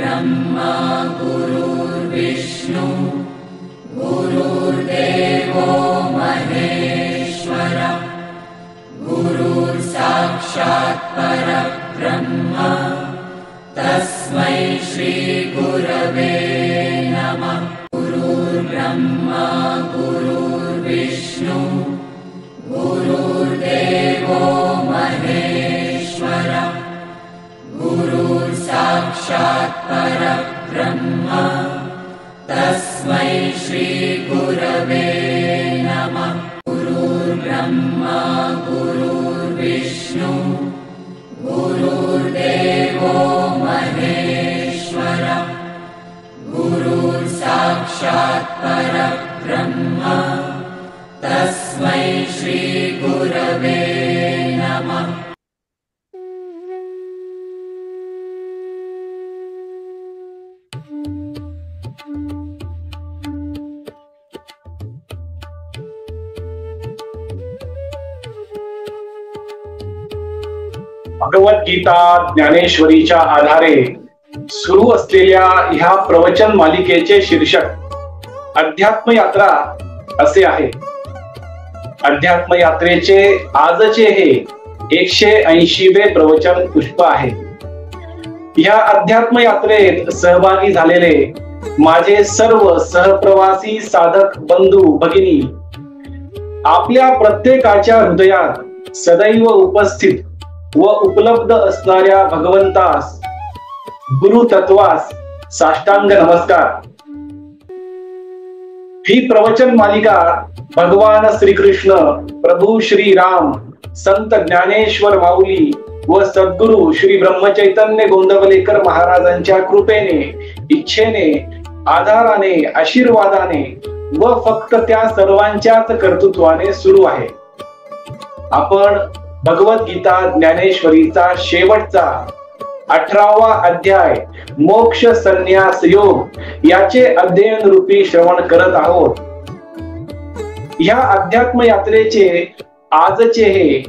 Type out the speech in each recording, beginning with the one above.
ब्रह्मा गुरुर्विष्णु गुरुर्देवो महेश्वर गुरुर्साक्षात् परब्रह्म तस्मै श्री गुरवे नमः। गुरुर्ब्रह्मा गुरुर्विष्णु गुरुर्देवो महेश्वर गुरुर्साक्षात् परब्रह्म तस्मै श्री गुरवे नमः। गुरुर्ब्रह्मा गुरुर्विष्णु गुरुर्देवो महेश्वर गुरुर्साक्षात् परब्रह्म तस्मै श्री गुरवे नमः। भगवद्गीता ज्ञानेश्वरीच्या आधारे सुरू असलेल्या ह्या प्रवचन मालिकेचे शीर्षक अध्यात्म यात्रा असे आहे। अध्यात्म यात्रेचे आजचे हे 180वे प्रवचन पुष्प आहे। या अध्यात्म यात्रेत सहभागी झालेले माझे सर्व सहप्रवासी साधक बंधू भगिनी आपल्या प्रत्येकाच्या हृदयात सदैव उपस्थित व उपलब्ध असणाऱ्या भगवंतास गुरु तत्वास साष्टांग नमस्कार। ही प्रवचन मालिका भगवान श्रीकृष्ण प्रभू श्री राम संत ज्ञानेश्वर माऊली व सद्गुरु श्री ब्रह्मचैतन्य गोंदवलेकर महाराजांच्या कृपेने इच्छेने आधाराने आशीर्वादाने व फक्त त्या सर्वांच्याच कर्तृत्वाने सुरू आहे। आपण भगवद्गीता ज्ञानेश्वरीचा शेवटचा 18वा अध्याय मोक्ष संन्यास योग याचे अध्ययन रूपी श्रवण करत आहोत। या अध्यात्म यात्रेचे आजचे हे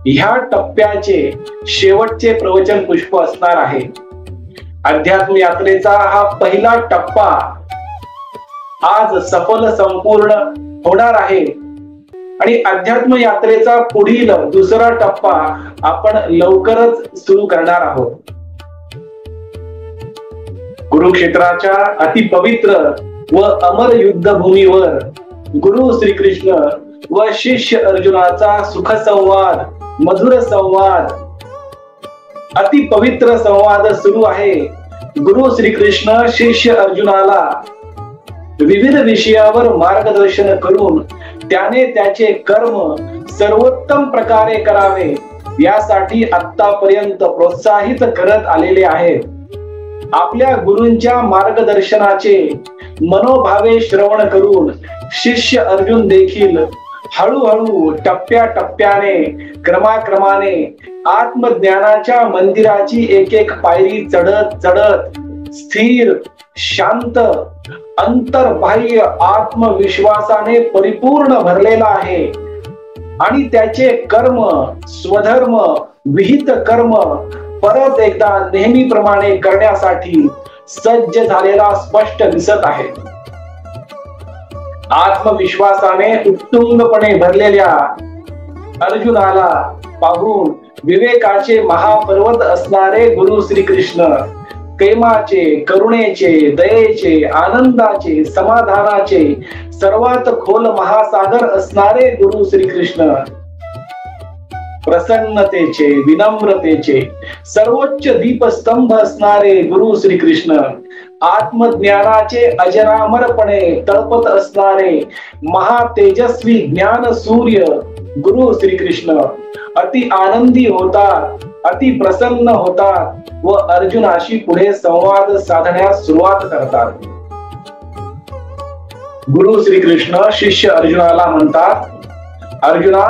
ह्या टप्प्याचे शेवटचे प्रवचन पुष्प असणार आहे। अध्यात्म यात्रेचा हा पहिला टप्पा आज सफल संपूर्ण होणार आहे आणि अध्यात्म यात्रेचा पुढील दुसरा टप्पा आपण लवकरच सुरू करणार आहोत। कुरुक्षेत्राच्या अतिपवित्र व अमर युद्धभूमीवर गुरु श्रीकृष्ण व शिष्य अर्जुनाचा सुख संवाद, मधुर संवाद, अतिपवित्र संवाद सुरू आहे। गुरु श्रीकृष्ण शिष्य अर्जुनाला विविध विषयावर मार्गदर्शन करून त्याने त्याचे कर्म सर्वोत्तम प्रकारे करावे यासाठी आतापर्यंत प्रोत्साहित करत आलेले आहेत। आपल्या गुरूंच्या मार्गदर्शनाचे मनोभावे श्रवण करून शिष्य अर्जुन देखील हळूहळू टप्प्याटप्प्याने क्रमाक्रमाने आत्मज्ञानाच्या मंदिराची एक एक पायरी चढत चढत स्थिर शांत अंतर्बाह्य आत्मविश्वासाने परिपूर्ण भरलेला आहे आणि त्याचे कर्म स्वधर्म विहित कर्म परत एकदा नेहमीप्रमाणे करण्यासाठी सज्ज झालेला स्पष्ट दिसत आहे। आत्मविश्वासाने उत्तुंगपणे भरलेल्या अर्जुनाला पाहून विवेकाचे महापर्वत असणारे गुरु श्रीकृष्ण प्रेमाचे, करुणेचे, दयेचे, आनंदाचे, समाधानाचे सर्वात खोल महासागर असणारे गुरु श्रीकृष्ण प्रसन्नतेचे, विनम्रतेचे सर्वोच्च दीपस्तंभ असणारे गुरु श्रीकृष्ण आत्मज्ञानाचे अजरामरपणे तळपत असणारे महातेजस्वी ज्ञान सूर्य गुरु श्रीकृष्ण अति आनंदी होतात, अति प्रसन्न होतात व अर्जुनाशी पुढे संवाद साधण्यास सुरुवात करतात। गुरु श्रीकृष्ण शिष्य अर्जुनाला म्हणतात, अर्जुना,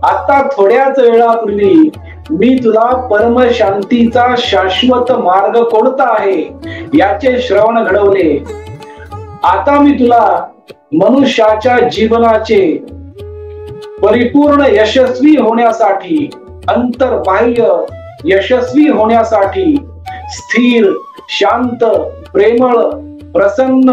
आता थोड्याच वेळापूर्वी मी तुला परम शांतीचा शाश्वत मार्ग कोणता आहे याचे श्रवण घडवले। आता मी तुला मनुष्याच्या जीवनाचे परिपूर्ण यशस्वी होण्यासाठी, अंतर्बाह्य यशस्वी होण्यासाठी स्थिर शांत, प्रेमळ, प्रसन्न,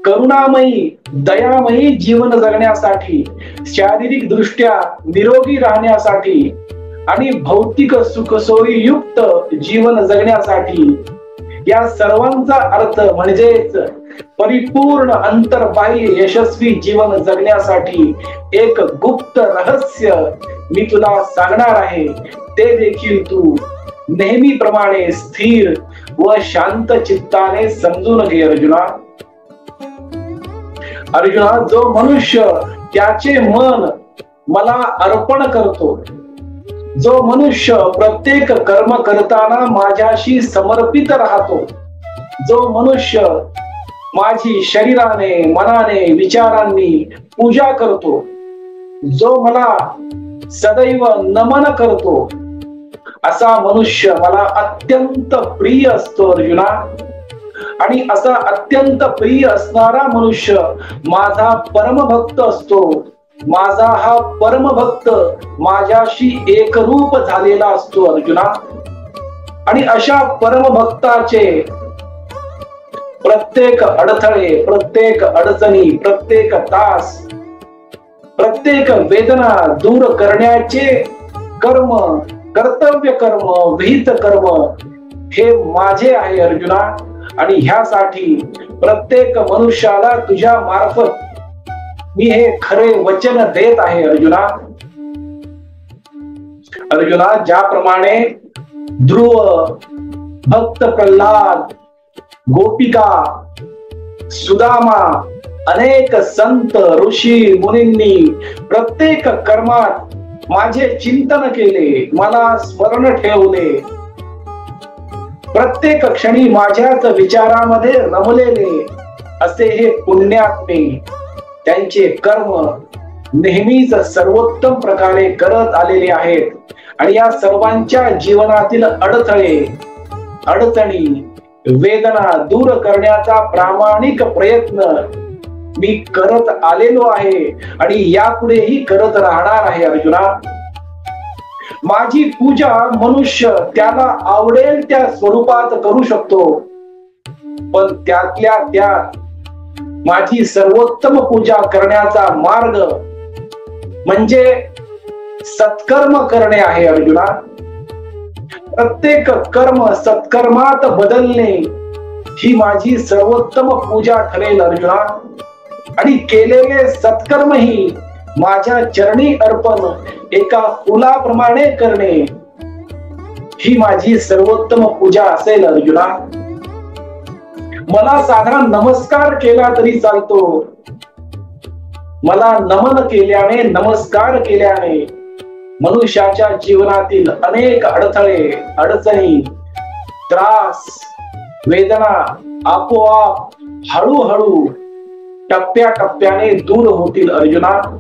करुणामयी, दयामयी जीवन जगण्यासाठी, शारीरिक दृष्ट्या निरोगी राहण्यासाठी आणि भौतिक सुखसोयीयुक्त जीवन जगण्यासाठी, या सर्वांचा अर्थ म्हणजेच परिपूर्ण अंतर्बाह्य यशस्वी जीवन जगण्यासाठी एक गुप्त रहस्य मी तुला सांगणार आहे. ते देखील तू नेहमीप्रमाणे स्थिर व शांत चित्ताने समजून घे अर्जुना. अर्जुना, जो मनुष्य त्याचे मन मला अर्पण करतो, जो मनुष्य प्रत्येक कर्म करताना माझ्याशी समर्पित राहतो, जो मनुष्य माझी शरीराने, मनाने, विचारांनी पूजा करतो, जो मला सदैव नमन करतो, असा मनुष्य मला अत्यंत प्रिय असतो अर्जुना. आणि असा अत्यंत प्रिय असणारा मनुष्य माझा परमभक्त असतो. माझा हा परमभक्त माझ्याशी एकरूप झालेला असतो अर्जुना. आणि अशा परमभक्ताचे प्रत्येक अडथळे, प्रत्येक अडचणी, प्रत्येक तास, प्रत्येक वेदना दूर करण्याचे कर्म, कर्तव्य कर्म, विहित कर्म हे माझे आहे अर्जुना. आणि ह्यासाठी प्रत्येक मनुष्याला तुझ्या मार्फत मी हे खरे वचन देत आहे अर्जुना. अर्जुना, ज्याप्रमाणे ध्रुव, भक्त प्रल्हाद, गोपिका, सुदामा, अनेक संत, ऋषी, मुनींनी प्रत्येक कर्मात माझे चिंतन केले, मला स्मरण ठेवले, प्रत्येक क्षणी माझ्याच विचारामध्ये रमलेले असे हे पुण्यात्मे त्यांचे कर्म नेहमीच सर्वोत्तम प्रकारे करत आलेले आहेत. आणि या सर्वांच्या जीवनातील अडथळे, अडचणी, वेदना दूर करण्याचा प्रामाणिक प्रयत्न मी करत आलेलो आहे आणि यापुढेही करत राहणार आहे अर्जुना. माझी पूजा मनुष्य त्याला आवडेल त्या स्वरूपात करू शकतो, पण त्यातल्या त्यात माझी सर्वोत्तम पूजा करण्याचा मार्ग म्हणजे सत्कर्म करणे आहे अर्जुना. प्रत्येक कर्म सत्कर्मात बदलणे ही माझी सर्वोत्तम पूजा ठरेल अर्जुना. आणि केलेले सत्कर्म ही माझ्या चरणी अर्पण एका फुलाप्रमाणे करणे ही माझी सर्वोत्तम पूजा असेल अर्जुना. मला साधा नमस्कार केला तरी चालतो. मला नमन केल्याने, नमस्कार केल्याने मनुष्याच्या जीवनातील अनेक अडथळे, अडचणी, त्रास, वेदना आपोआप हळूहळू टप्प्याटप्प्याने दूर होतील अर्जुना.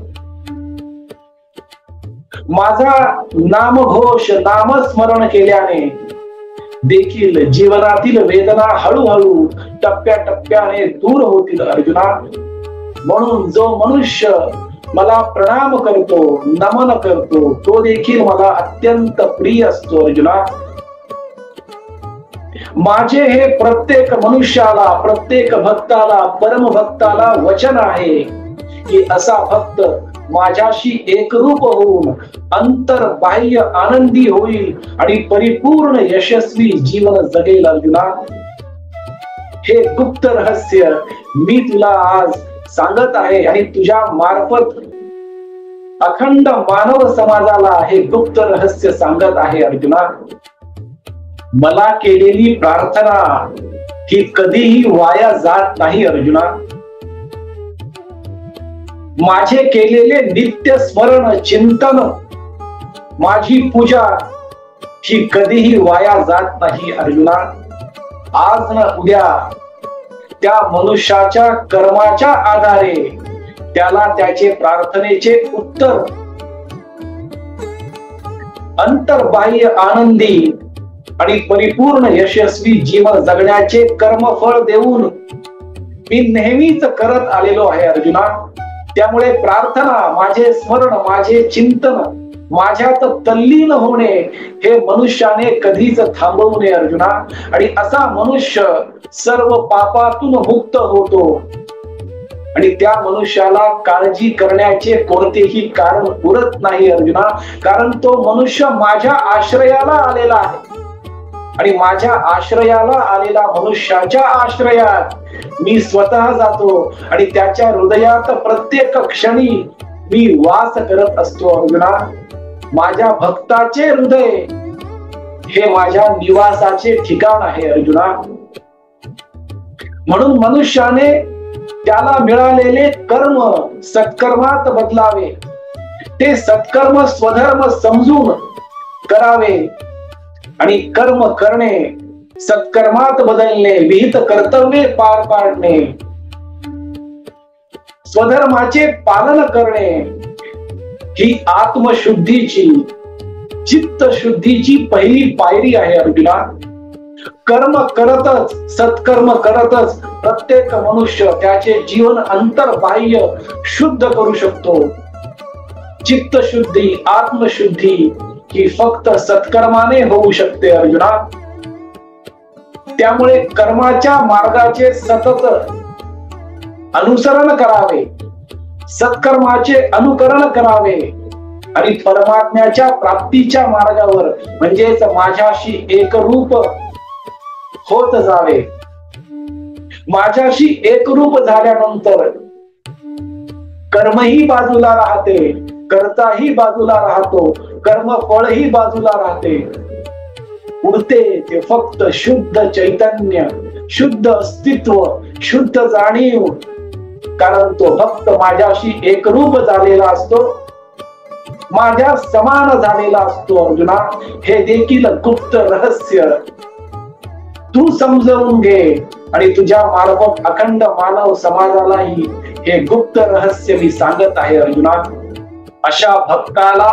माझा नामघोष, नामस्मरण केल्याने देखील जीवनातील वेदना हळूहळू टप्प्याटप्प्याने दूर होतील अर्जुना. म्हणून जो मनुष्य मला प्रणाम करतो, नमन करतो, तो देखील मला अत्यंत प्रिय असतो अर्जुना. माझे हे प्रत्येक मनुष्याला, प्रत्येक भक्ताला, परम भक्ताला वचन आहे की असा भक्त माझ्याशी एकरूप होऊन अंतर्बाह्य आनंदी होईल आणि परिपूर्ण यशस्वी जीवन जगेल अर्जुना. हे गुप्त रहस्य मी तुला आज सांगत आहे आणि तुझ्या मार्फत अखंड मानव समाजाला हे गुप्त रहस्य सांगत आहे अर्जुना. मला केलेली प्रार्थना ही कधीही वाया जात नाही अर्जुना. माझे केलेले नित्य स्मरण, चिंतन, माझी पूजा ही कधीही वाया जात नाही अर्जुना. आज न उद्या त्या मनुष्याच्या कर्माच्या आधारे त्याला त्याचे प्रार्थनेचे उत्तर अंतर्बाह्य आनंदी आणि परिपूर्ण यशस्वी जीवन जगण्याचे कर्मफळ देऊन मी नेहमीच करत आलेलो आहे अर्जुना. त्यामुळे प्रार्थना, माझे स्मरण, माझे चिंतन, माझ्यात तल्लीन होणे हे मनुष्याने कधीच थांबवू नये अर्जुना. आणि असा मनुष्य सर्व पापातून मुक्त होतो आणि त्या मनुष्याला काळजी करण्याचे कोणतेही कारण उरत नाही अर्जुना. कारण तो मनुष्य माझ्या आश्रयाला आलेला आहे आणि माझ्या आश्रयाला आलेला मनुष्याच्या आश्रयात मी स्वतः जातो आणि त्याच्या हृदयात प्रत्येक क्षणी मी वास करत असतो अर्जुना. माझ्या भक्ताचे हृदय हे माझ्या निवासाचे ठिकाण आहे अर्जुना. म्हणून मनुष्याने त्याला मिळालेले कर्म सत्कर्मात बदलावे, ते सत्कर्म स्वधर्म समजून करावे आणि कर्म करणे, सत्कर्मात बदलणे, विहित कर्तव्ये पार पाडणे, स्वधर्माचे पालन करणे ही आत्मशुद्धीची, चित्त शुद्धीची पहिली पायरी आहे अर्जुना. कर्म करतच, सत्कर्म करतच प्रत्येक मनुष्य त्याचे जीवन अंतर्बाह्य शुद्ध करू शकतो. चित्त शुद्धी, आत्मशुद्धी ही फक्त सत्कर्माने होऊ शकते अर्जुना. त्यामुळे कर्माच्या मार्गाचे सतत अनुसरण करावे, सत्कर्माचे अनुकरण करावे आणि परमात्म्याच्या प्राप्तीच्या मार्गावर म्हणजेच माझ्याशी एकरूप होत जावे. माझ्याशी एकरूप झाल्यानंतर कर्मही बाजूला राहते, कर्ताही बाजूला राहतो, कर्मफळही बाजूला राहते. उरते ते फक्त शुद्ध चैतन्य, शुद्ध अस्तित्व, शुद्ध जाणीव. कारण तो भक्त माझ्याशी एकरूप झालेला असतो, माझ्या समान झालेला असतो अर्जुना. हे देखील गुप्त रहस्य तू समजवून घे आणि तुझ्या मार्फत अखंड मानव समाजालाही हे गुप्त रहस्य मी सांगत आहे अर्जुना. अशा भक्ताला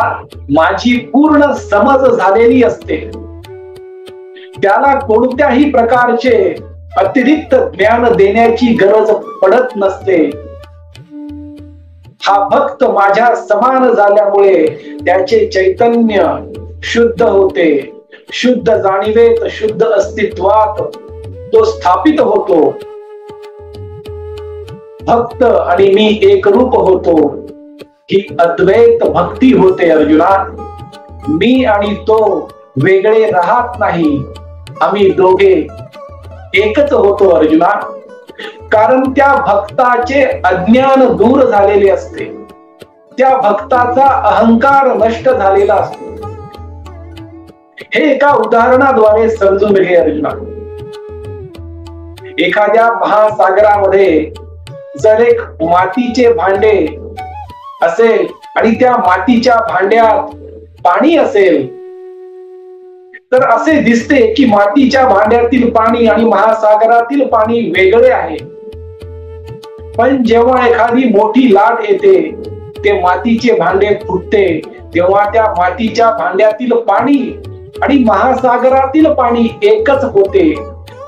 माझी पूर्ण समज झालेली असते. त्याला कोणत्याही प्रकारचे अतिरिक्त ज्ञान देण्याची गरज पडत नसते. हा भक्त माझ्या समान झाल्यामुळे त्याचे चैतन्य शुद्ध होते, शुद्ध जाणीवेत, शुद्ध अस्तित्वात तो स्थापित होतो. भक्त आणि मी एकरूप होतो ही अद्वैत भक्ती होते अर्जुना. मी आणि तो वेगळे राहत नाही, आम्ही दोघे एकच होतो अर्जुना. कारण त्या भक्ताचे अज्ञान दूर झालेले असते, त्या भक्ताचा अहंकार नष्ट झालेला असतो. हे एका उदाहरणाद्वारे समजून घे अर्जुना. एखाद्या महासागरामध्ये जर एक मातीचे भांडे असेल आणि त्या मातीच्या भांड्यात पाणी असेल तर असे दिसते की मातीच्या भांड्यातील पाणी आणि महासागरातील पाणी वेगळे आहे. पण जेव्हा एखादी मोठी लाट येते, ते मातीचे भांडे फुटते, तेव्हा त्या मातीच्या भांड्यातील पाणी आणि महासागरातील पाणी एकच होते.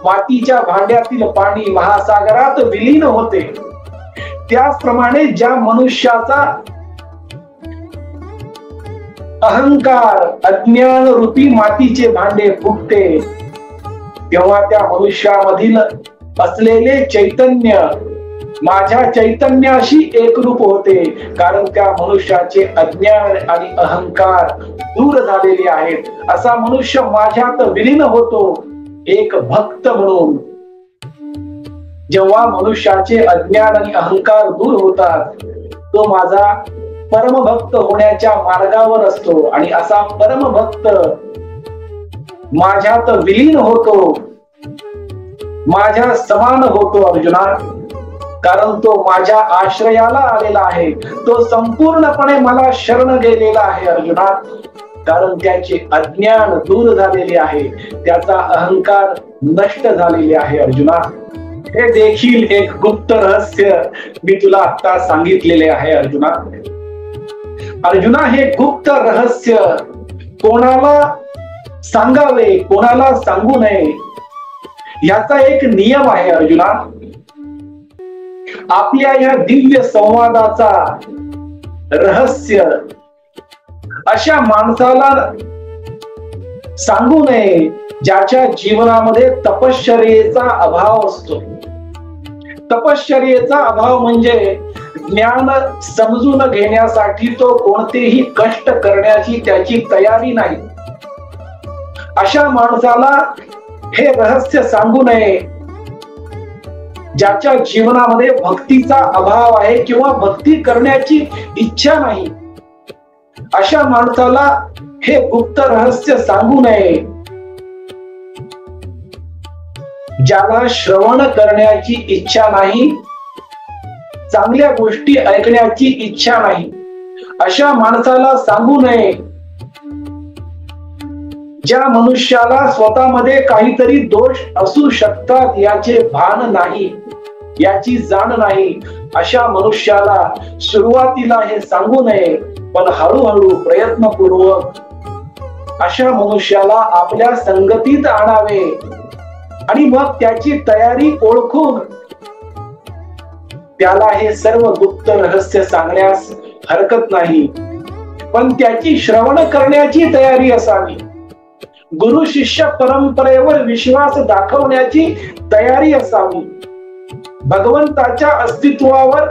मातीच्या भांड्यातील पाणी महासागरात विलीन होते. त्याचप्रमाणे ज्या मनुष्याचा अहंकार अज्ञान रूपी मातीचे भांडे फुटते, तेव्हा त्या मनुष्यामधील असलेले चैतन्य माझ्या चैतन्याशी एकरूप होते. कारण त्या मनुष्याचे अज्ञान आणि अहंकार दूर झालेले आहेत. असा मनुष्य माझ्यात विलीन होतो एक भक्त म्हणून. जेव्हा मनुष्याचे अज्ञान आणि अहंकार दूर होतात, तो माझा परमभक्त होण्याच्या मार्गावर असतो आणि असा परमभक्त माझ्यात विलीन होतो, माझ्या समान होतो अर्जुना. कारण तो माझ्या आश्रयाला आलेला आहे, तो संपूर्णपणे मला शरण गेलेला आहे अर्जुना. कारण त्याचे अज्ञान दूर झालेले आहे, त्याचा अहंकार नष्ट झालेले आहे अर्जुना. हे देखील एक गुप्त रहस्य मी तुला आता सांगितलेले आहे अर्जुना. अर्जुना, हे गुप्त रहस्य कोणाला सांगावे कोणाला सांगू नये याचा एक नियम आहे अर्जुना. आपल्या या दिव्य संवादाचा रहस्य अशा माणसाला सांगू नये ज्याच्या जीवनामध्ये तपश्चर्येचा अभाव असतो. तपश्चर्येचा अभाव म्हणजे ज्ञान समजून घेण्यासाठी तो कोणतेही कष्ट करण्याची त्याची तयारी नाही. अशा माणसाला हे रहस्य सांगू नये ज्याच्या जीवनामध्ये भक्तीचा अभाव आहे किंवा भक्ती करण्याची इच्छा नाही. अशा माणसाला हे गुप्त रहस्य सांगू नये ज्याला श्रवण करण्याची इच्छा नाही, चांगल्या गोष्टी ऐकण्याची इच्छा नाही. अशा माणसाला सांगू नये ज्या मनुष्याला स्वतःमध्ये काहीतरी दोष असू शकतात याचे भान नाही, याची जाण नाही. अशा मनुष्याला सुरुवातीला हे सांगू नये, पण हळूहळू प्रयत्नपूर्वक अशा मनुष्याला आपल्या संगतीत आणावे आणि मग त्याची तयारी ओळखून त्याला हे सर्व गुप्त रहस्य सांगण्यास हरकत नाही. पण त्याची श्रवण करण्याची तयारी असावी. गुरु शिष्य परंपरेवर विश्वास दाखवण्याची तयारी असावी. भगवंताच्या अस्तित्वावर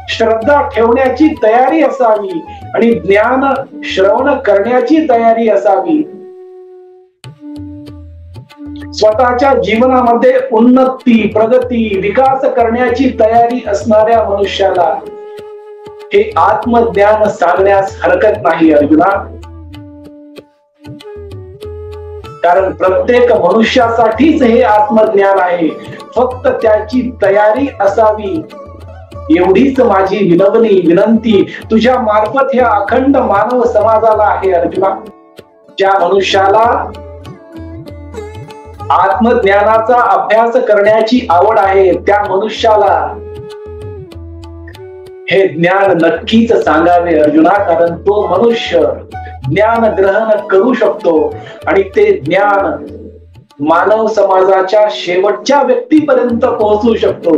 श्रद्धा ठेवण्याची तयारी असावी आणि ज्ञान श्रवण करण्याची तयारी असावी. स्वतःच्या जीवनामध्ये उन्नती, प्रगती, विकास करण्याची तयारी असणाऱ्या मनुष्याला हे आत्मज्ञान सांगण्यास हरकत नाही अर्जुना. कारण प्रत्येक मनुष्यासाठीच हे आत्मज्ञान आहे. फक्त त्याची तयारी असावी एवढीच माझी विनंती तुझ्या मार्फत ह्या अखंड मानव समाजाला आहे अर्जुना. ज्या मनुष्याला आत्मज्ञानाचा अभ्यास करण्याची आवड आहे त्या मनुष्याला हे ज्ञान नक्कीच सांगावे अर्जुना. कारण तो मनुष्य ज्ञान ग्रहण करू शकतो आणि ते ज्ञान मानव समाजाच्या शेवटच्या व्यक्तीपर्यंत पोहोचू शकतो.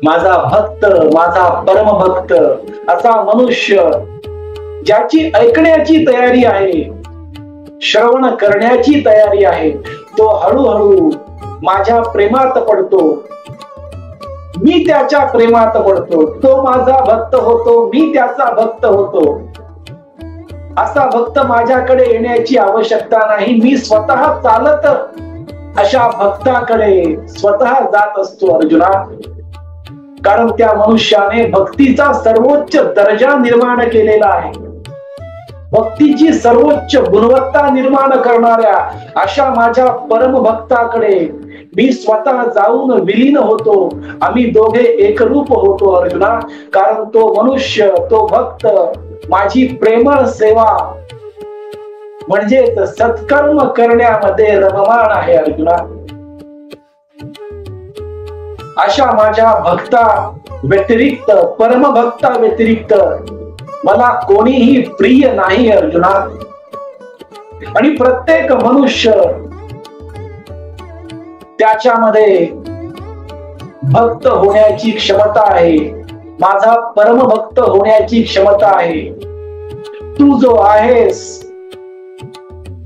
माझा भक्त, माझा परमभक्त असा मनुष्य ज्याची ऐकण्याची तयारी आहे, श्रवण करण्याची तयारी आहे, तो हळूहळू माझ्या प्रेमात पडतो. मी त्याच्या प्रेमात पडतो. तो माझा भक्त होतो, मी त्याचा भक्त होतो. असा भक्त माझ्याकडे येण्याची आवश्यकता नाही. मी स्वतः चालत अशा भक्ताकडे स्वतः जात असतो अर्जुना. कारण त्या मनुष्याने भक्तीचा सर्वोच्च दर्जा निर्माण केलेला आहे. भक्तीची सर्वोच्च गुणवत्ता निर्माण करणाऱ्या अशा माझ्या परम भक्ताकडे मी स्वतः जाऊन विलीन होतो. आम्ही दोघे एकरूप होतो अर्जुना. कारण तो मनुष्य, तो भक्त माझी प्रेमळ सेवा म्हणजेच सत्कर्म करण्यामध्ये रममाण आहे अर्जुना. अशा माझ्या भक्ता व्यतिरिक्त, परमभक्ता व्यतिरिक्त मला कोणीही प्रिय नाही अर्जुना. आणि प्रत्येक मनुष्य त्याच्यामध्ये भक्त होण्याची क्षमता आहे. माझा परमभक्त होण्याची क्षमता आहे. तू जो आहेस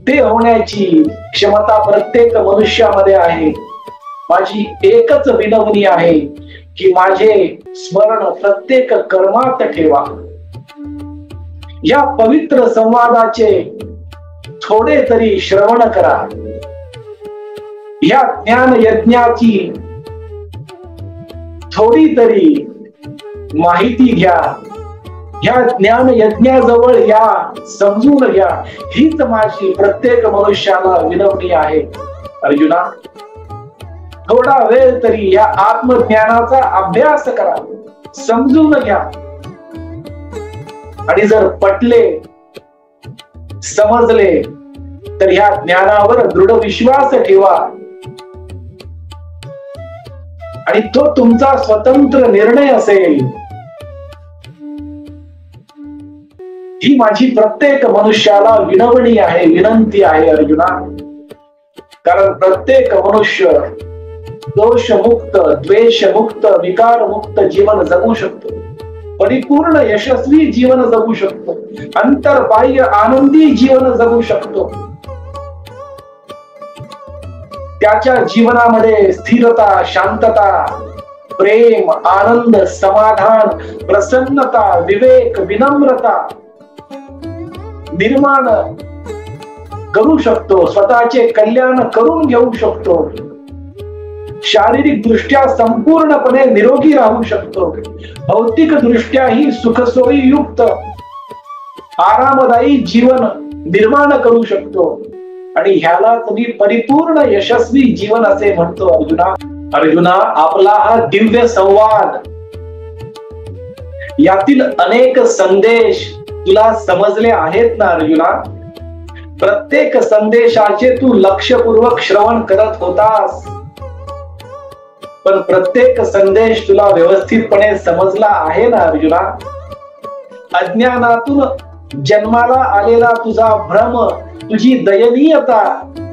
ते होण्याची क्षमता प्रत्येक मनुष्यामध्ये आहे. माझी एकच विनवणी आहे की माझे स्मरण प्रत्येक कर्मात ठेवा. या पवित्र संवादाचे थोडे तरी श्रवण करा. या ज्ञान यज्ञाची थोडी तरी माहिती घ्या. या ज्ञान यज्ञाजवळ या, समजून घ्या. हीच माझी प्रत्येक मनुष्याला विनवणी आहे अर्जुना. थोडा वेळ तरी या आत्मज्ञानाचा अभ्यास करा, समजून घ्या. आणि जर पटले, समजले तर ह्या ज्ञानावर दृढ विश्वास ठेवा आणि तो तुमचा स्वतंत्र निर्णय असेल. ही माझी प्रत्येक मनुष्याला विनवणी आहे, विनंती आहे अर्जुना. कारण प्रत्येक मनुष्य दोषमुक्त, द्वेषमुक्त, विकारमुक्त जीवन जगू शकतो. परिपूर्ण यशस्वी जीवन जगू शकतो, अंतर्बाह्य आनंदी जीवन जगू शकतो. त्याच्या जीवनामध्ये स्थिरता, शांतता, प्रेम, आनंद, समाधान, प्रसन्नता, विवेक, विनम्रता निर्माण करू शकतो. स्वतःचे कल्याण करून घेऊ शकतो. शारीरिक दृष्ट्या संपूर्णपणे निरोगी राहू शकतो. भौतिक दृष्ट्याही सुखसोयी युक्त आरामदायी जीवन निर्माण करू शकतो. आणि ह्यालाच मी परिपूर्ण यशस्वी जीवन असे म्हणतो. अर्जुना, आपला हा दिव्य संवाद, यातील अनेक संदेश तुला समजले आहेत ना अर्जुना? प्रत्येक संदेशाचे तू लक्षपूर्वक श्रवण करत होतास, पण प्रत्येक संदेश तुला व्यवस्थितपणे समजला आहे ना अर्जुना? अज्ञानातून जन्माला आलेला तुझा भ्रम, तुझी दयनीयता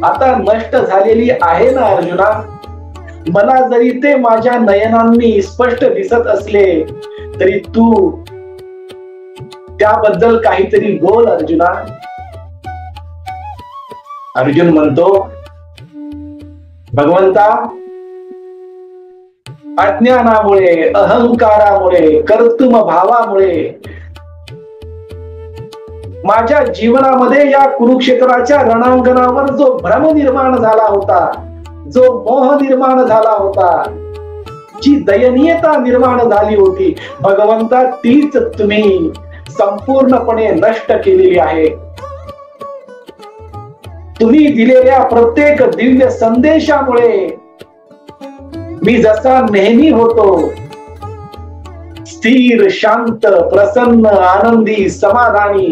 आता नष्ट झालेली आहे ना अर्जुना? मला जरी ते माझ्या नयनांनी स्पष्ट दिसत असले तरी तू त्याबद्दल काहीतरी बोल अर्जुना. अर्जुन म्हणतो, भगवंता, अज्ञानामुळे, अहंकारामुळे, कर्तृत्व भावामुळे माझ्या जीवनामध्ये या कुरुक्षेत्राच्या रणांगणावर जो भ्रम निर्माण झाला होता, जो मोह निर्माण झाला होता, जी दयनीयता निर्माण झाली होती, भगवंता, तीच तुम्ही संपूर्णपणे नष्ट केलेली आहे. तुम्ही दिलेल्या प्रत्येक दिव्य संदेशामुळे मी जसा नेहमी होतो, स्थिर, शांत, प्रसन्न, आनंदी, समाधानी,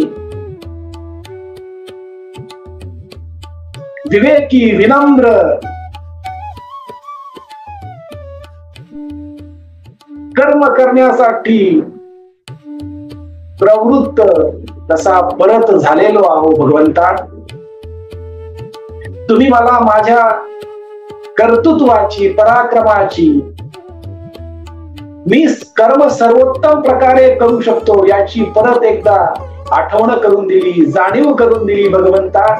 विवेकी, विनम्र, कर्म करण्यासाठी प्रवृत्त तसा परत झालेलो आहो. भगवंता, तुम्ही मला माझ्या कर्तृत्वाची, पराक्रमाची, मी कर्म सर्वोत्तम प्रकारे करू शकतो याची परत एकदा आठवण करून दिली, जाणीव करून दिली. भगवंता,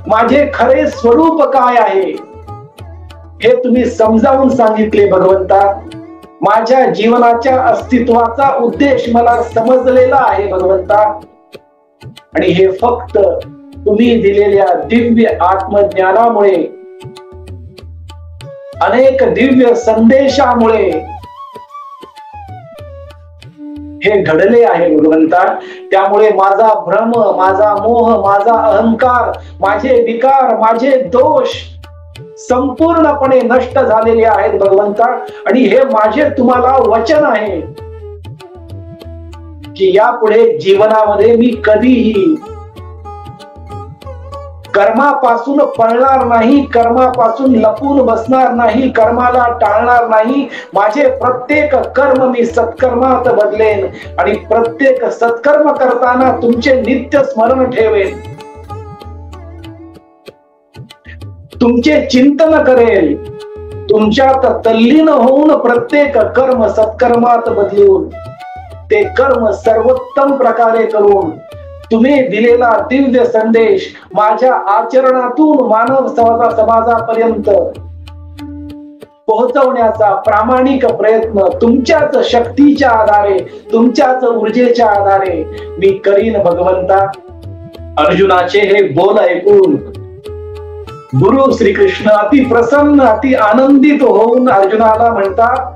माझे खरे स्वरूप काय आहे हे तुम्ही समजावून सांगितले. भगवंता, माझ्या जीवनाच्या अस्तित्वाचा उद्देश मला समजलेला आहे. भगवंता, आणि हे फक्त तुम्ही दिलेल्या दिव्य आत्मज्ञानामुळे, अनेक दिव्य संदेशामुळे हे घडले आहे. भगवंता, त्यामुळे माझा भ्रम, माझा मोह, माझा अहंकार, माझे विकार, माझे दोष संपूर्णपणे नष्ट झालेले आहेत. भगवंता, आणि हे माझे तुम्हाला वचन आहे की यापुढे जीवनामध्ये मी कधीही कर्मापासून पळणार नाही, कर्मापासून लपून बसणार नाही, कर्माला टाळणार नाही. माझे प्रत्येक कर्म मी सत्कर्मात बदलेन आणि प्रत्येक सत्कर्म करताना तुमचे नित्य स्मरण ठेवेन, तुमचे चिंतन करेल, तुमच्यात तल्लीन होऊन प्रत्येक कर्म सत्कर्मात बदलून ते कर्म सर्वोत्तम प्रकारे करून तुम्ही दिलेला दिव्य संदेश माझ्या आचरणातून मानव समाजापर्यंत पोहोचवण्याचा प्रामाणिक प्रयत्न तुमच्याच शक्तीच्या आधारे, तुमच्याच ऊर्जेच्या आधारे मी करीन. भगवंता, अर्जुनाचे हे बोल ऐकून गुरु श्रीकृष्ण अति प्रसन्न, अति आनंदित होऊन अर्जुनाला म्हणतात,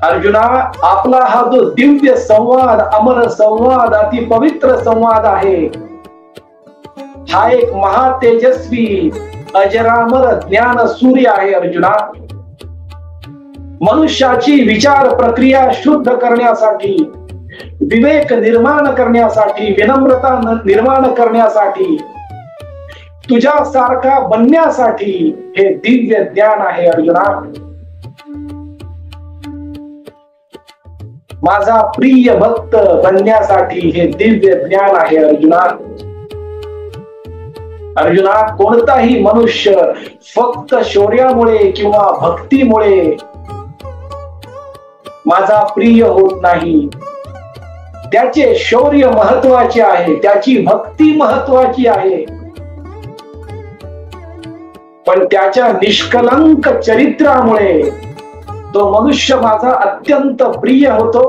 अर्जुना, आपला हा जो दिव्य संवाद, अमर संवाद, अति पवित्र संवाद आहे, हा एक महातेजस्वी अजरामर ज्ञान सूर्य आहे. अर्जुना, मनुष्याची विचार प्रक्रिया शुद्ध करण्यासाठी, विवेक निर्माण करण्यासाठी, विनम्रता निर्माण करण्यासाठी, तुझ्यासारखा बनण्यासाठी हे दिव्य ज्ञान आहे. अर्जुना, माझा प्रिय भक्त बनण्यासाठी हे दिव्य ज्ञान आहे. अर्जुना, अर्जुना, कोणताही मनुष्य फक्त शौर्यामुळे किंवा भक्तीमुळे माझा प्रिय होत नाही. त्याचे शौर्य महत्वाचे आहे, त्याची भक्ती महत्वाची आहे, पण त्याच्या निष्कलंक चरित्रामुळे तो मनुष्य माझा अत्यंत प्रिय होतो.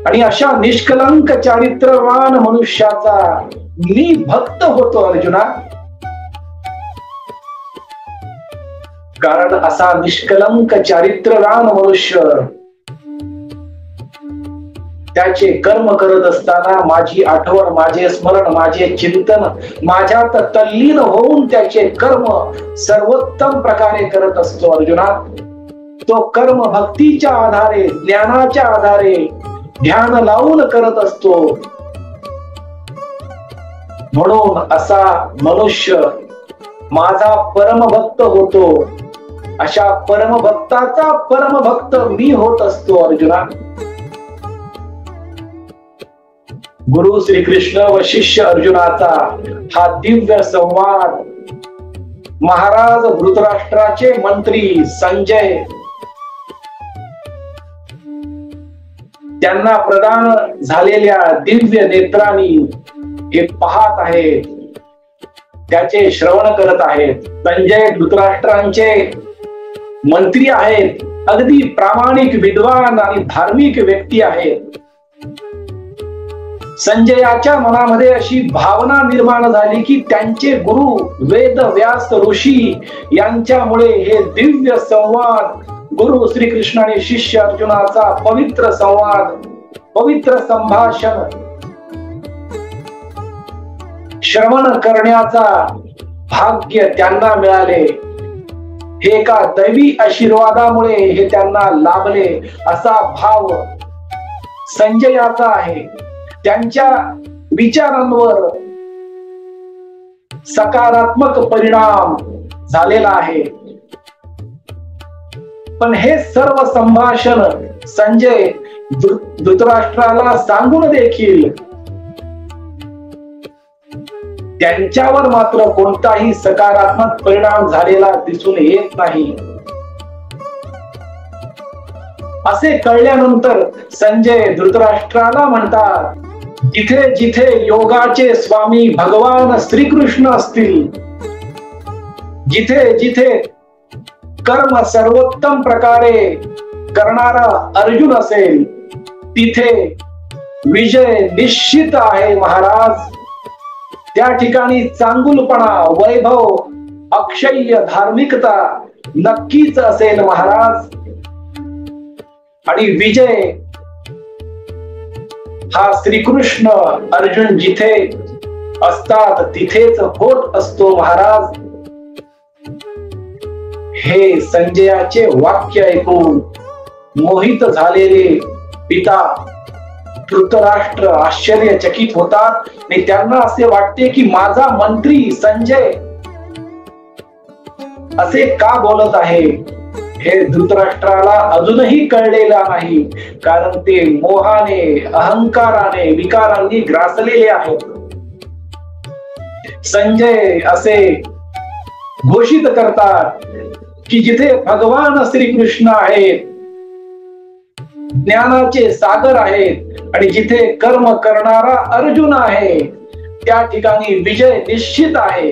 आणि अशा निष्कलंक चारित्रवान मनुष्याचा मी भक्त होतो अर्जुना. कारण असा निष्कलंक चारित्रवान मनुष्य त्याचे कर्म करत असताना माझी आठवण, माझे स्मरण, माझे चिंतन माझ्यात तल्लीन होऊन त्याचे कर्म सर्वोत्तम प्रकारे करत असतो अर्जुना. तो कर्म भक्तीच्या आधारे, ज्ञानाच्या आधारे ध्यान लावून करत असतो. म्हणून असा मनुष्य माझा परमभक्त होतो. अशा परमभक्ताचा परमभक्त मी होत असतो अर्जुना. गुरु श्रीकृष्ण व शिष्य अर्जुनाचा हा दिव्य संवाद महाराज धृतराष्ट्राचे मंत्री संजय त्यांना प्रदान झालेल्या दिव्य नेत्रांनी हे पाहत आहेत, त्याचे श्रवण करत आहेत. संजय धृतराष्ट्रांचे मंत्री आहेत, अगदी प्रामाणिक, विद्वान आणि धार्मिक व्यक्ती आहेत. संजयाच्या मनामध्ये अशी भावना निर्माण झाली की त्यांचे गुरु वेद व्यास ऋषी यांच्यामुळे हे दिव्य संवाद, गुरु श्रीकृष्ण आणि शिष्य अर्जुनाचा पवित्र संवाद, पवित्र संभाषण श्रवण करण्याचा भाग्य त्यांना मिळाले. हे एका दैवी आशीर्वादामुळे हे त्यांना लाभले असा भाव संजयाचा आहे. त्यांच्या विचारांवर सकारात्मक परिणाम झालेला आहे. पण हे सर्व संभाषण संजय धृतराष्ट्राला सांगून देखील त्यांच्यावर मात्र कोणताही सकारात्मक परिणाम झालेला दिसून येत नाही. असे कळल्यानंतर संजय धृतराष्ट्राला म्हणतात, जिथे जिथे योगाचे स्वामी भगवान श्रीकृष्ण असतील, जिथे जिथे कर्म सर्वोत्तम प्रकारे करणारा अर्जुन असेल, तिथे विजय निश्चित आहे महाराज. त्या ठिकाणी चांगुलपणा, वैभव, अक्षय्य धार्मिकता नक्कीच असेल महाराज. आणि विजय हा श्रीकृष्ण अर्जुन जिथे असतात तिथेच होत असतो महाराज. हे संजयाचे वाक्य ऐकून मोहित झालेले पिता धृतराष्ट्र आश्चर्यचकित होतात आणि त्यांना असे वाटते की माझा मंत्री संजय असे का बोलत आहे. हे धृतराष्ट्राला अजूनही कळलेला नाही, कारण ते मोहाने, अहंकाराने, विकारांनी ग्रासलेले आहेत. संजय असे घोषित करतात की जिथे भगवान श्रीकृष्ण आहेत, ज्ञानाचे सागर आहेत आणि जिथे कर्म करणारा अर्जुन आहे, त्या ठिकाणी विजय निश्चित आहे.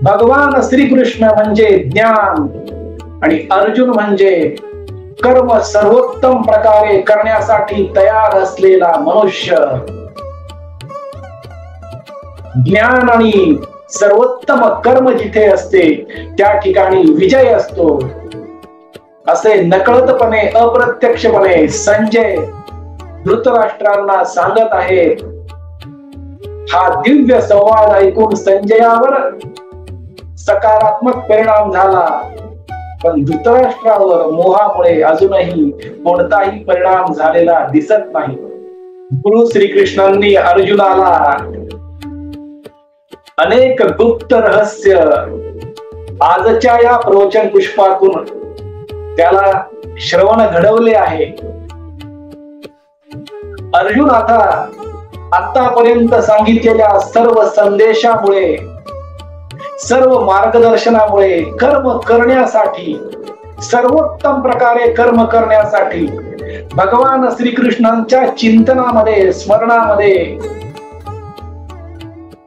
भगवान श्रीकृष्ण म्हणजे ज्ञान आणि अर्जुन म्हणजे कर्म सर्वोत्तम प्रकारे करण्यासाठी तयार असलेला मनुष्य. ज्ञान आणि सर्वोत्तम कर्म जिथे असते त्या ठिकाणी विजय असतो. असे नकळतपणे, अप्रत्यक्षपणे संजय धृतराष्ट्रांना सांगत आहेत. हा दिव्य संवाद ऐकून संजयावर सकारात्मक परिणाम झाला, पण धृतराष्ट्रावर मोहामुळे अजूनही कोणताही परिणाम झालेला दिसत नाही. गुरु श्रीकृष्णांनी अर्जुनाला अनेक गुप्त रहस्य आजच्या या प्रवचन पुष्पातून त्याला श्रवण घडवले आहे. अर्जुन आता आतापर्यंत सांगितलेल्या सर्व संदेशामुळे, सर्व मार्गदर्शनामुळे कर्म करण्यासाठी सर्वोत्तम प्रकारे कर्म करण्यासाठी भगवान श्रीकृष्णांच्या चिंतनामध्ये स्मरणामध्ये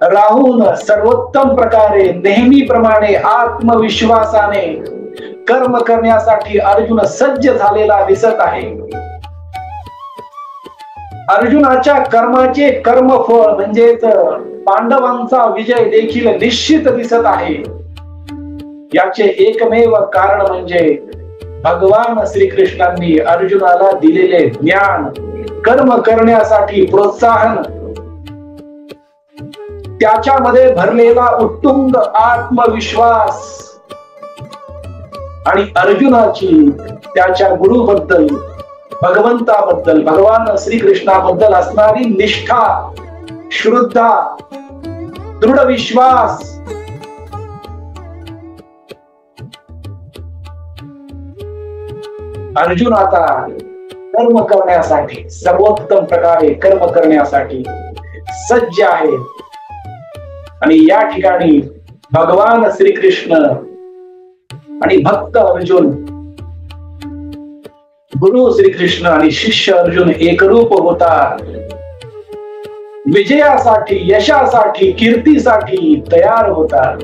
राहून सर्वोत्तम प्रकारे नेहमीप्रमाणे आत्मविश्वासाने कर्म करण्यासाठी अर्जुन सज्ज झालेला दिसत आहे. अर्जुनाच्या कर्माचे कर्मफळ म्हणजेच पांडवांचा विजय देखील निश्चित दिसत आहे. याचे एकमेव कारण म्हणजे भगवान श्रीकृष्णांनी अर्जुनाला दिलेले ज्ञान, कर्म करण्यासाठी प्रोत्साहन, त्याच्यामध्ये भरलेला उत्तुंग आत्मविश्वास आणि अर्जुनाची त्याच्या गुरुबद्दल, भगवंताबद्दल, भगवान श्रीकृष्णाबद्दल असणारी निष्ठा, श्रद्धा, दृढ विश्वास अर्जुन आता कर्म करण्यासाठी, सर्वोत्तम प्रकारे कर्म करण्यासाठी सज्ज आहे. आणि या ठिकाणी भगवान श्रीकृष्ण आणि भक्त अर्जुन, गुरु श्रीकृष्ण आणि शिष्य अर्जुन एकरूप होतात. विजयासाठी, यशासाठी, कीर्तीसाठी तयार होतात.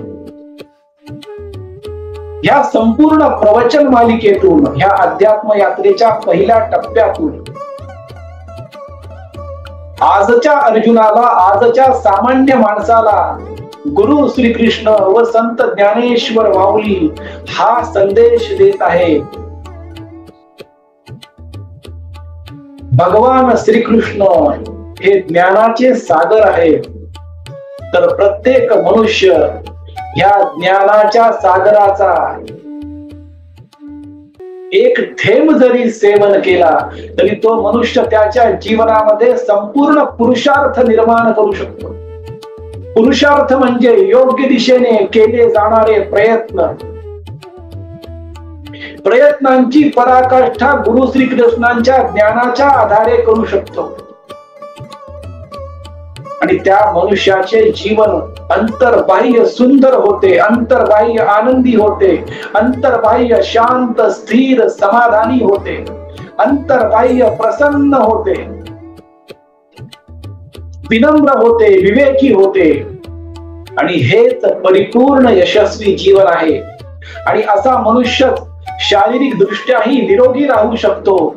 ह्या संपूर्ण प्रवचन मालिकेतून, ह्या अध्यात्म यात्रेच्या पहिल्या टप्प्यातून आजच्या अर्जुनाला, आजच्या सामान्य माणसाला गुरु श्रीकृष्ण व संत ज्ञानेश्वर माऊली हा संदेश देत आहे. भगवान श्रीकृष्ण हे ज्ञानाचे सागर आहे. तर प्रत्येक मनुष्य या ज्ञानाच्या सागराचा एक थेंब जरी सेवन केला तरी तो मनुष्य त्याच्या जीवनामध्ये संपूर्ण पुरुषार्थ निर्माण करू शकतो. पुरुषार्थ म्हणजे योग्य दिशेने केले जाणारे प्रयत्न. प्रयत्नांची पराकाष्ठा गुरु श्रीकृष्णांच्या ज्ञानाच्या आधारे करू शकतो. आणि त्या मनुष्याचे जीवन अंतर्बाह्य सुंदर होते, अंतर्बाह्य आनंदी होते, अंतर्बाह्य शांत, स्थिर, समाधानी होते, अंतर्बाह्य प्रसन्न होते, विनम्र होते, विवेकी होते. आणि हेच परिपूर्ण यशस्वी जीवन आहे. आणि असा मनुष्य शारीरिक दृष्ट्याही निरोगी राहू शकतो.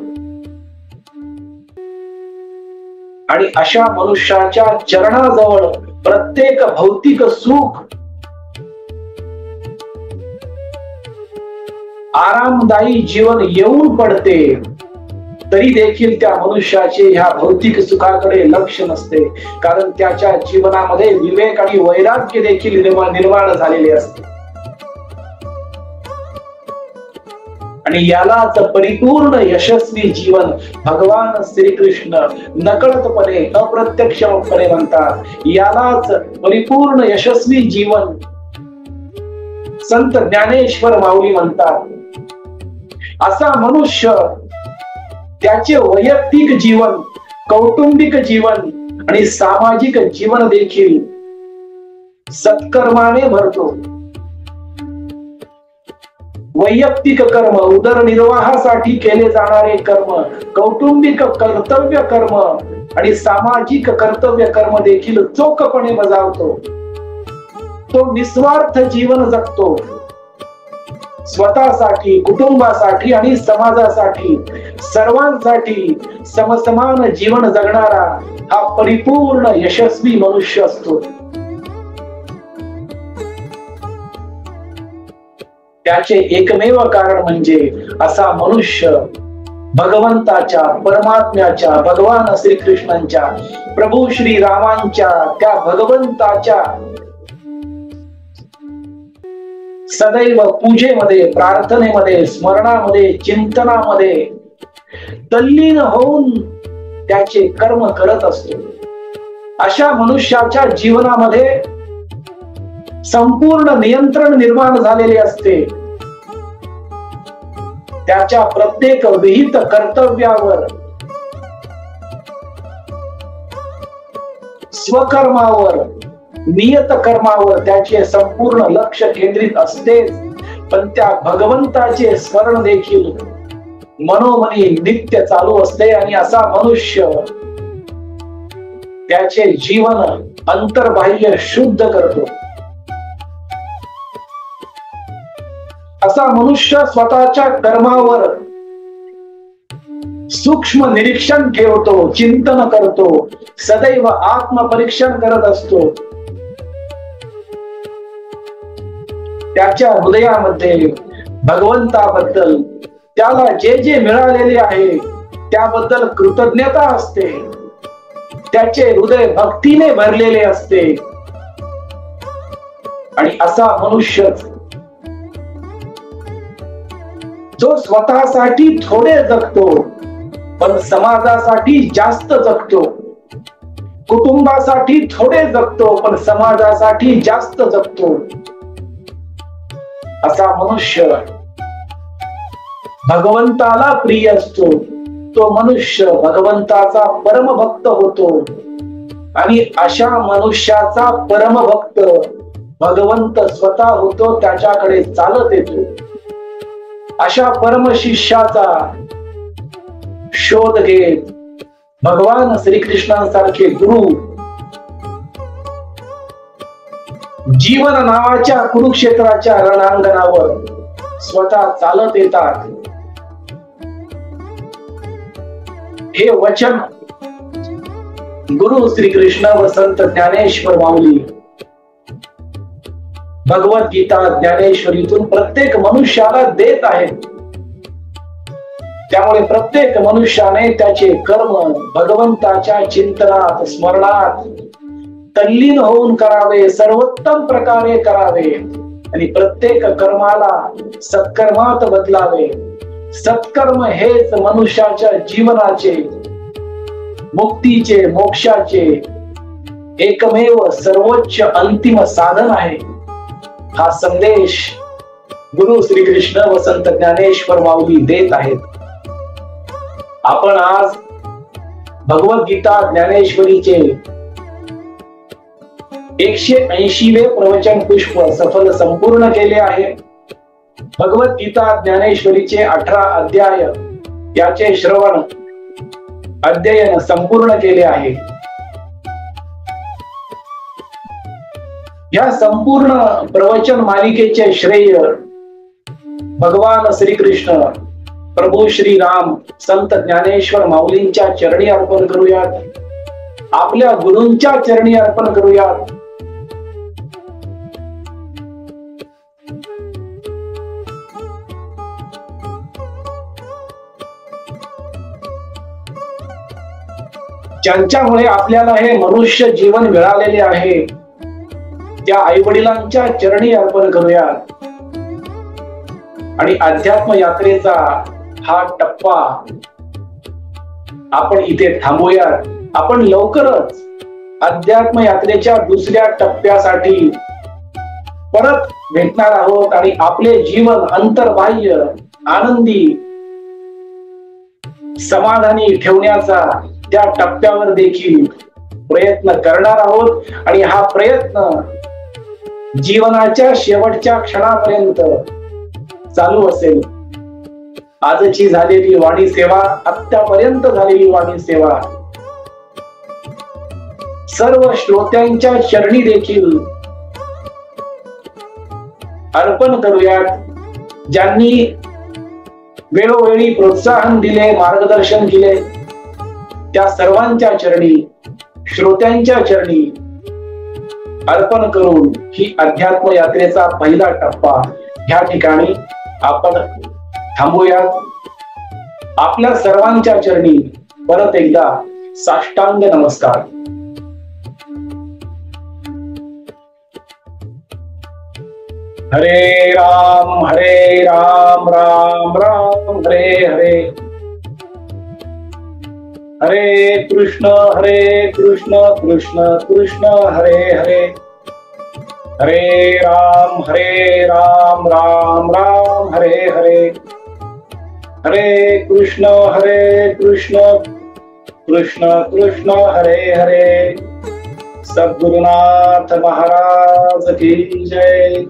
आणि अशा मनुष्याच्या चरणाजवळ प्रत्येक भौतिक सुख, आरामदायी जीवन येऊन पडते तरी देखील त्या मनुष्याचे ह्या भौतिक सुखाकडे लक्ष नसते. कारण त्याच्या जीवनामध्ये विवेक आणि वैराग्य देखील निर्माण झालेले असते. आणि यालाच परिपूर्ण यशस्वी जीवन भगवान श्रीकृष्ण नकळतपणे, अप्रत्यक्षपणे म्हणतात. यालाच परिपूर्ण यशस्वी जीवन संत ज्ञानेश्वर माऊली म्हणतात. असा मनुष्य त्याचे वैयक्तिक जीवन, कौटुंबिक जीवन आणि सामाजिक जीवन देखील सत्कर्माने भरतो. वैयक्तिक कर्म, उदरनिर्वाहासाठी केले जाणारे कर्म, कौटुंबिक कर्तव्य कर्म आणि सामाजिक कर्तव्य कर्म देखील चोखपणे बजावतो. तो निस्वार्थ जीवन जगतो. स्वतःसाठी, कुटुंबासाठी आणि समाजासाठी, सर्वांसाठी समसमान जीवन जगणारा हा परिपूर्ण यशस्वी मनुष्य असतो. त्याचे एकमेव कारण म्हणजे असा मनुष्य भगवंताच्या, परमात्म्याच्या, भगवान श्रीकृष्णांच्या, प्रभू श्री रामांच्या, त्या भगवंताच्या सदैव पूजेमध्ये, प्रार्थनेमध्ये, स्मरणामध्ये, चिंतनामध्ये तल्लीन होऊन त्याचे कर्म करत असतो. अशा मनुष्याच्या जीवनामध्ये संपूर्ण नियंत्रण निर्माण झालेले असते. त्याच्या प्रत्येक विहित कर्तव्यावर, स्वकर्मावर, नियत कर्मावर त्याचे संपूर्ण लक्ष केंद्रित असते. पण त्या भगवंताचे स्मरण देखील मनोमनी नित्य चालू असते आणि असा मनुष्य त्याचे जीवन अंतर्बाह्य शुद्ध करतो. असा मनुष्य स्वतःच्या कर्मावर सूक्ष्म निरीक्षण ठेवतो, चिंतन करतो, सदैव आत्मपरीक्षण करत असतो. त्याच्या हृदयामध्ये भगवंताबद्दल त्याला जे जे मिळालेले आहे त्याबद्दल कृतज्ञता असते. त्याचे हृदय भक्तीने भरलेले असते. आणि असा मनुष्य जो स्वतःसाठी थोडे जगतो पण समाजासाठी जास्त जगतो, कुटुंबासाठी थोडे जगतो पण समाजासाठी जास्त जगतो, असा मनुष्य भगवंताला प्रिय असतो. तो मनुष्य भगवंताचा परमभक्त होतो. आणि अशा मनुष्याचा परमभक्त भगवंत स्वतः होतो, त्याच्याकडे चालत येतो. अशा परमशिष्याचा शोध घेत भगवान श्रीकृष्णांसारखे गुरु जीवन नावाच्या कुरुक्षेत्राच्या रणांगणावर स्वतः चालत येतात. हे वचन गुरु श्रीकृष्ण व संत ज्ञानेश्वर माऊली भगवद्गीता ज्ञानेश्वरीतून प्रत्येक मनुष्याला देत आहेत. त्यामुळे प्रत्येक मनुष्याने त्याचे कर्म भगवंताच्या चिंतनात स्मरणात तल्लीन होऊन करावे, सर्वोत्तम प्रकारे करावे आणि प्रत्येक कर्माला सत्कर्मात बदलावे. सत्कर्म हेच मनुष्याच्या जीवनाचे, मुक्तीचे, मोक्षाचे एकमेव सर्वोच्च अंतिम साधन आहे. हा संदेश गुरु श्रीकृष्ण व संत ज्ञानेश्वर माऊली देत आहेत. आपण आज भगवद्गीता ज्ञानेश्वरीचे 180वे प्रवचन पुष्प सफल संपूर्ण केले आहे. भगवद्गीता ज्ञानेश्वरीचे 18 अध्याय याचे श्रवण अध्ययन संपूर्ण केले आहे. या संपूर्ण प्रवचन मालिकेचे श्रेय भगवान श्रीकृष्ण, प्रभू श्री राम, संत ज्ञानेश्वर माऊलींच्या चरणी अर्पण करूयात. आपल्या गुरूंच्या चरणी अर्पण करूयात. ज्यांच्यामुळे आपल्याला हे मनुष्य जीवन मिळालेले आहे त्या आई वडिलांच्या चरणी अर्पण करूयात. आणि अध्यात्म यात्रेचा हा टप्पा आपण इथे थांबूयात. आपण लवकरच अध्यात्म यात्रेच्या दुसऱ्या टप्प्यासाठी परत भेटणार आहोत आणि आपले जीवन अंतर्बाह्य, आनंदी, समाधानी ठेवण्याचा त्या टप्प्यावर देखील प्रयत्न करणार आहोत. आणि हा प्रयत्न जीवनाच्या शेवटच्या क्षणापर्यंत चालू असेल. आजची झालेली वाणी सेवा, आतापर्यंत झालेली वाणी सेवा सर्व श्रोत्यांच्या चरणी देखील अर्पण करूयात. ज्यांनी वेळोवेळी प्रोत्साहन दिले, मार्गदर्शन केले, त्या सर्वांच्या चरणी, श्रोत्यांच्या चरणी अर्पण करून ही अध्यात्म यात्रेचा पहिला टप्पा ह्या ठिकाणी आपण थांबूयात. आपल्या सर्वांच्या चरणी परत एकदा साष्टांग नमस्कार. हरे राम राम राम हरे हरे. हरे कृष्ण कृष्ण कृष्ण हरे हरे. हरे राम राम राम हरे हरे. हरे कृष्ण कृष्ण कृष्ण हरे हरे. सद्गुरुनाथ महाराज की जय.